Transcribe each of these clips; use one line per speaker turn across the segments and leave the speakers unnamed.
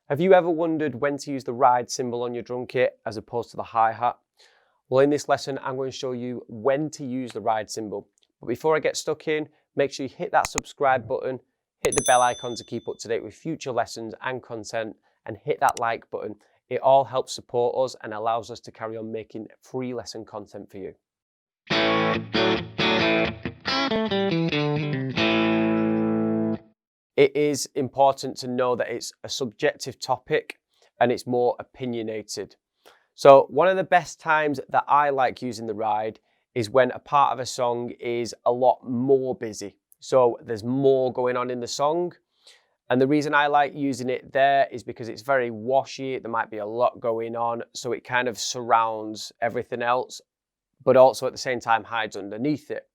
Have you ever wondered when to use the ride cymbal on your drum kit as opposed to the hi-hat? Well, in this lesson, I'm going to show you when to use the ride cymbal. But before I get stuck in, make sure you hit that subscribe button, hit the bell icon to keep up to date with future lessons and content, and hit that like button. It all helps support us and allows us to carry on making free lesson content for you. It is important to know that it's a subjective topic and it's more opinionated. So one of the best times that I like using the ride is when a part of a song is a lot more busy. So there's more going on in the song. And the reason I like using it there is because it's very washy. There might be a lot going on. So it kind of surrounds everything else, but also at the same time hides underneath it.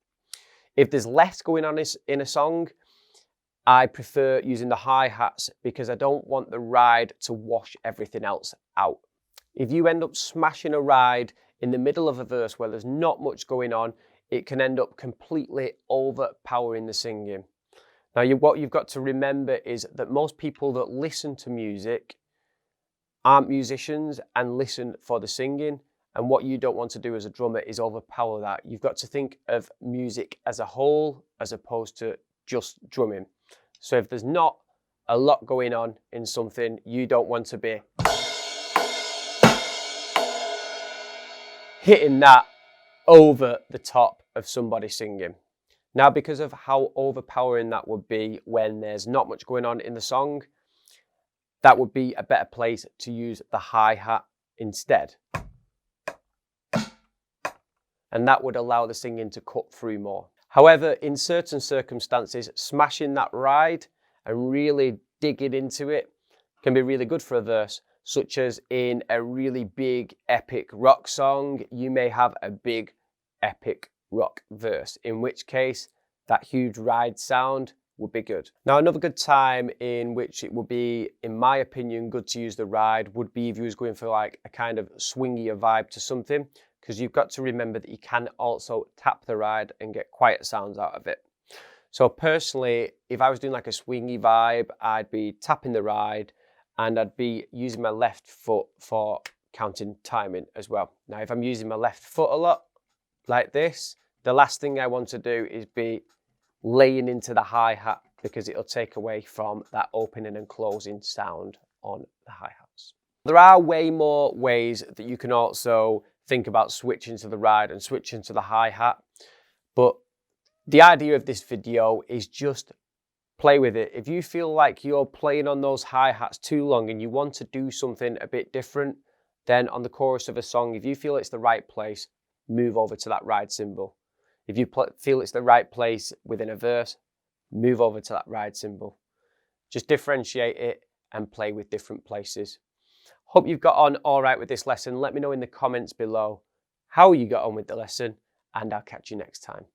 If there's less going on in a song, I prefer using the hi-hats because I don't want the ride to wash everything else out. If you end up smashing a ride in the middle of a verse where there's not much going on, it can end up completely overpowering the singing. Now, what you've got to remember is that most people that listen to music aren't musicians and listen for the singing. And what you don't want to do as a drummer is overpower that. You've got to think of music as a whole as opposed to just drumming. So if there's not a lot going on in something, you don't want to be hitting that over the top of somebody singing. Now, because of how overpowering that would be when there's not much going on in the song, that would be a better place to use the hi-hat instead. And that would allow the singing to cut through more. However, in certain circumstances, smashing that ride and really digging into it can be really good for a verse, such as in a really big epic rock song, you may have a big epic rock verse, in which case that huge ride sound would be good. Now, another good time in which it would be, in my opinion, good to use the ride would be if you was going for like a kind of swingier vibe to something, because you've got to remember that you can also tap the ride and get quiet sounds out of it. So personally, if I was doing like a swingy vibe, I'd be tapping the ride and I'd be using my left foot for counting timing as well. Now, if I'm using my left foot a lot, like this, the last thing I want to do is be laying into the hi-hat because it'll take away from that opening and closing sound on the hi-hats. There are way more ways that you can also think about switching to the ride and switching to the hi-hat, but the idea of this video is just play with it. If you feel like you're playing on those hi-hats too long and you want to do something a bit different, then on the chorus of a song, if you feel it's the right place, move over to that ride cymbal. If you feel it's the right place within a verse, move over to that ride cymbal. Just differentiate it and play with different places. Hope you've got on all right with this lesson. Let me know in the comments below how you got on with the lesson, and I'll catch you next time.